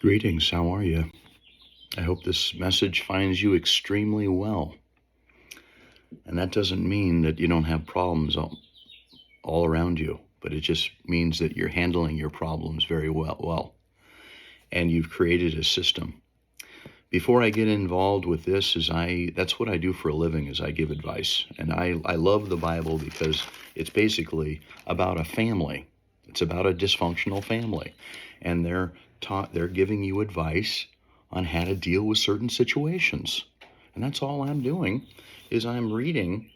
Greetings, how are you? I hope this message finds you extremely well. And that doesn't mean that you don't have problems all around you, but it just means that you're handling your problems very well. And you've created a system. Before I get involved with this, that's what I do for a living, is I give advice. And I love the Bible because it's basically about a family. It's about a dysfunctional family. And they're giving you advice on how to deal with certain situations. And that's all I'm doing, is I'm reading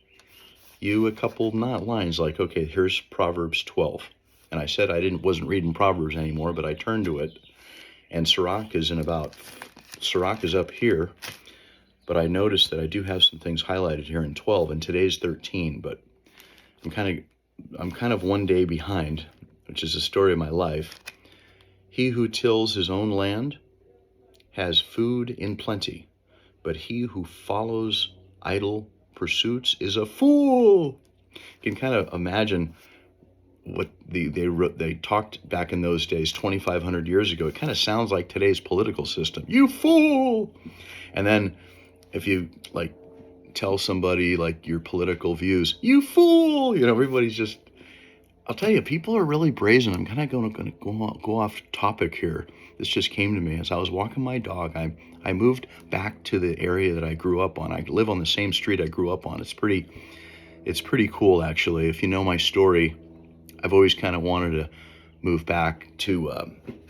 you a couple not lines, like, okay, here's Proverbs 12. And I said wasn't reading Proverbs anymore, but I turned to it, and Sirach is up here, but I noticed that I do have some things highlighted here in 12, and today's 13, but I'm kind of one day behind, which is the story of my life. He who tills his own land has food in plenty, but he who follows idle pursuits is a fool. You can kind of imagine what they talked back in those days, 2,500 years ago. It kind of sounds like today's political system. You fool! And then if you tell somebody your political views, you fool! Everybody's just. I'll tell you, people are really brazen. I'm kind of going to go off topic here. This just came to me as I was walking my dog. I moved back to the area that I grew up on. I live on the same street I grew up on. It's pretty cool, actually. If you know my story, I've always kind of wanted to move back to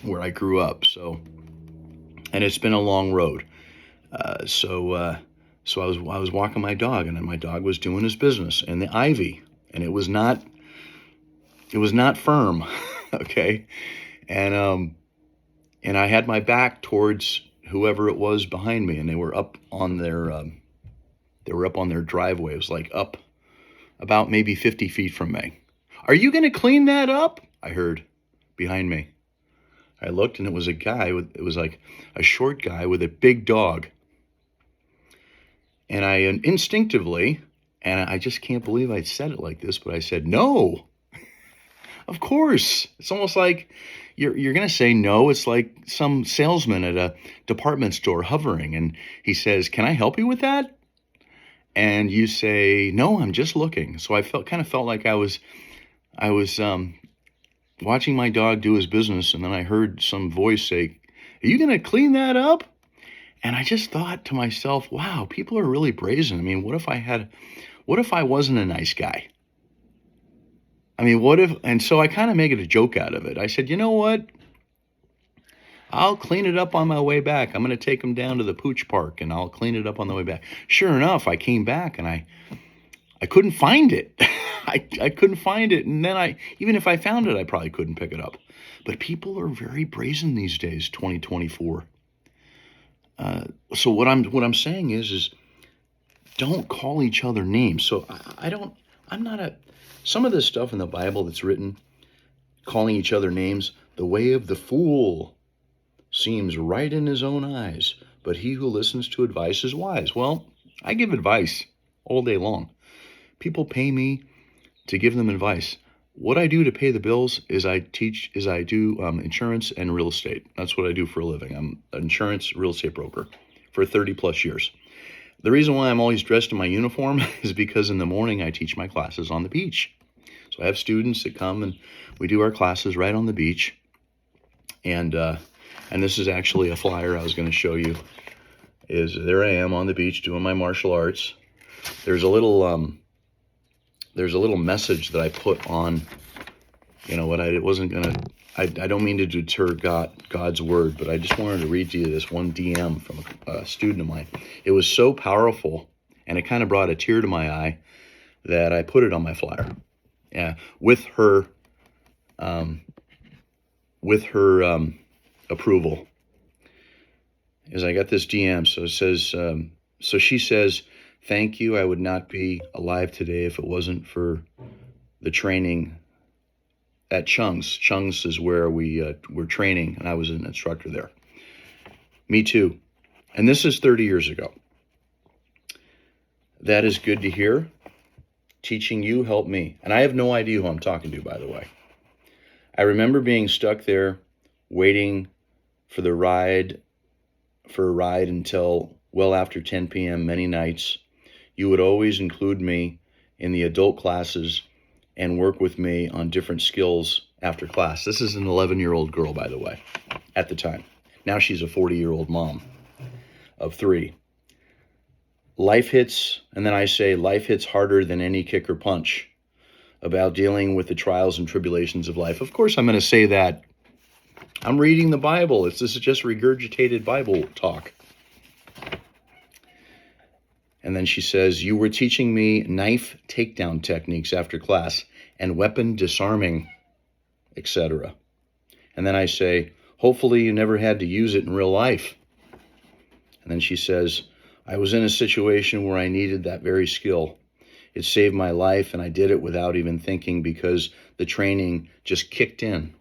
where I grew up. And it's been a long road. So I was walking my dog, and my dog was doing his business in the ivy, and it was not firm, okay? And I had my back towards whoever it was behind me, and they were up on their driveway. It was up about maybe 50 feet from me. Are you going to clean that up? I heard behind me. I looked, and it was a guy it was like a short guy with a big dog. And I instinctively, and I just can't believe I said it like this, but I said, no. Of course. It's almost like you're going to say no. It's like some salesman at a department store hovering, and he says, can I help you with that? And you say, no, I'm just looking. So I kind of felt like I was watching my dog do his business, and then I heard some voice say, are you going to clean that up? And I just thought to myself, wow, people are really brazen. I mean, what if I wasn't a nice guy? I mean, and so I kind of made a joke out of it. I said, you know what? I'll clean it up on my way back. I'm going to take them down to the Pooch Park, and I'll clean it up on the way back. Sure enough, I came back, and I couldn't find it. I couldn't find it. And then even if I found it, I probably couldn't pick it up. But people are very brazen these days, 2024. So what I'm saying is don't call each other names. So some of this stuff in the Bible that's written, calling each other names, the way of the fool seems right in his own eyes, but he who listens to advice is wise. Well, I give advice all day long. People pay me to give them advice. What I do to pay the bills is I do insurance and real estate. That's what I do for a living. I'm an insurance real estate broker for 30 plus years. The reason why I'm always dressed in my uniform is because in the morning I teach my classes on the beach. So I have students that come, and we do our classes right on the beach. And this is actually a flyer I was going to show you. There I am on the beach doing my martial arts. There's a little message that I put on. I don't mean to deter God's word, but I just wanted to read to you this one DM from a student of mine. It was so powerful, and it kind of brought a tear to my eye that I put it on my flyer. Yeah, with her approval. As I got this DM, so it says, so she says, thank you. I would not be alive today if it wasn't for the training at Chung's. Chung's is where we're training, and I was an instructor there. Me too. And this is 30 years ago. That is good to hear. Teaching you helped me. And I have no idea who I'm talking to, by the way. I remember being stuck there waiting for the ride for a ride until well after 10 p.m. many nights. You would always include me in the adult classes and work with me on different skills after class. This is an 11-year-old girl, by the way, at the time. Now she's a 40-year-old mom of 3. Life hits, and then I say, life hits harder than any kick or punch, about dealing with the trials and tribulations of life. Of course, I'm going to say that. I'm reading the Bible. This is just regurgitated Bible talk. And then she says, you were teaching me knife takedown techniques after class and weapon disarming, etc. And then I say, hopefully you never had to use it in real life. And then she says, I was in a situation where I needed that very skill. It saved my life, and I did it without even thinking because the training just kicked in.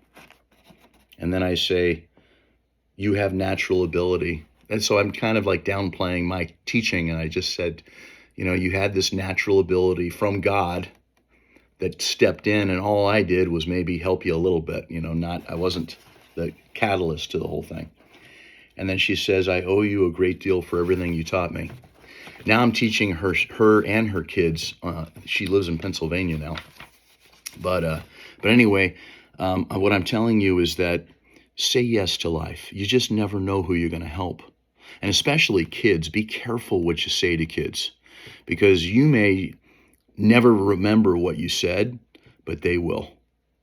And then I say, you have natural ability. And so I'm kind of like downplaying my teaching, and I just said, you had this natural ability from God that stepped in, and all I did was maybe help you a little bit, I wasn't the catalyst to the whole thing. And then she says, I owe you a great deal for everything you taught me. Now I'm teaching her and her kids. She lives in Pennsylvania now. But anyway, what I'm telling you is that say yes to life. You just never know who you're going to help. And especially kids, be careful what you say to kids, because you may never remember what you said, but they will.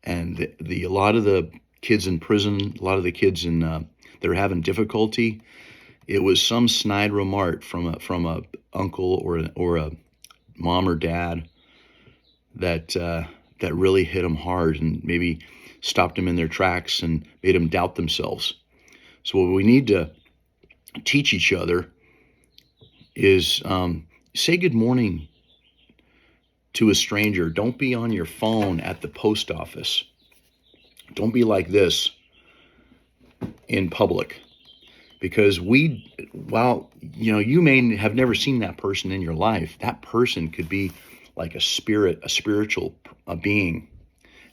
And a lot of the kids in prison, a lot of the kids that are having difficulty, it was some snide remark from a uncle or a mom or dad that really hit them hard and maybe stopped them in their tracks and made them doubt themselves. So what we need to teach each other is say good morning to a stranger. Don't be on your phone at the post office. Don't be like this in public, because while you may have never seen that person in your life, that person could be like a spiritual being.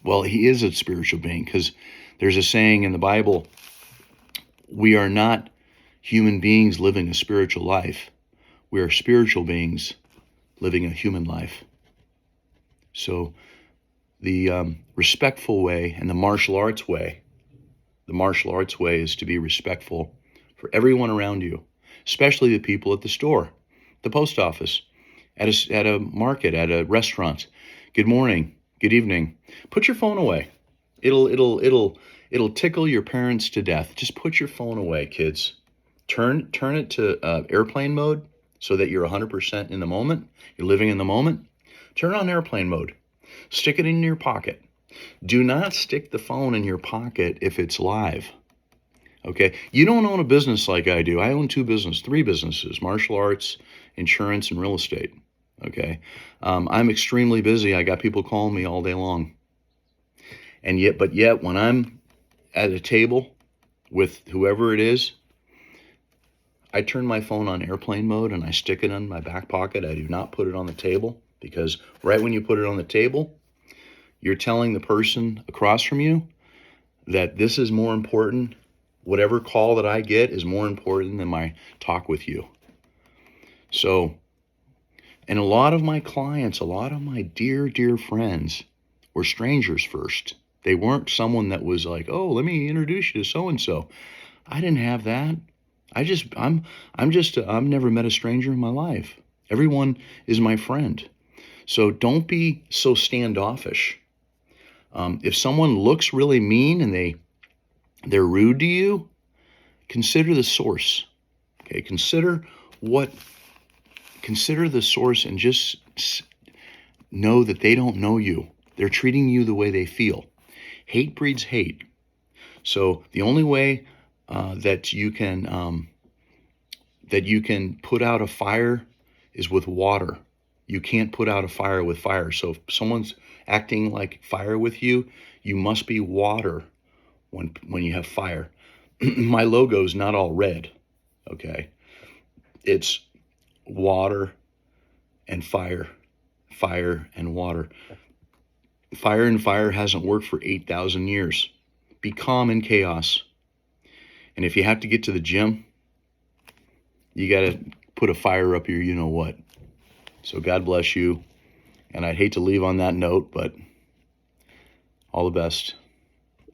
Well, he is a spiritual being, because there's a saying in the Bible, we are not human beings living a spiritual life. We are spiritual beings living a human life. So the respectful way and the martial arts way is to be respectful for everyone around you, especially the people at the store, the post office, at a market, at a restaurant. Good morning, good evening. Put your phone away. It'll tickle your parents to death. Just put your phone away, kids. Turn it to airplane mode so that you're 100% in the moment. You're living in the moment. Turn on airplane mode. Stick it in your pocket. Do not stick the phone in your pocket if it's live. Okay? You don't own a business like I do. I own 3 businesses, martial arts, insurance, and real estate. Okay? I'm extremely busy. I got people calling me all day long. And yet when I'm at a table with whoever it is, I turn my phone on airplane mode and I stick it in my back pocket. I do not put it on the table, because right when you put it on the table, you're telling the person across from you that this is more important. Whatever call that I get is more important than my talk with you. So, and a lot of my clients, a lot of my dear, dear friends were strangers first. They weren't someone that was like, oh, let me introduce you to so-and-so. I didn't have that. I've never met a stranger in my life. Everyone is my friend. So don't be so standoffish. If someone looks really mean and they're rude to you, consider the source. Okay, consider the source, and just know that they don't know you. They're treating you the way they feel. Hate breeds hate. So the only way that you can put out a fire is with water. You can't put out a fire with fire. So if someone's acting like fire with you, you must be water when you have fire. My logo is not all red, okay? It's water and fire and water. Fire and fire hasn't worked for 8,000 years. Be calm in chaos. And if you have to get to the gym, you got to put a fire up your you-know-what. So God bless you. And I'd hate to leave on that note, but all the best.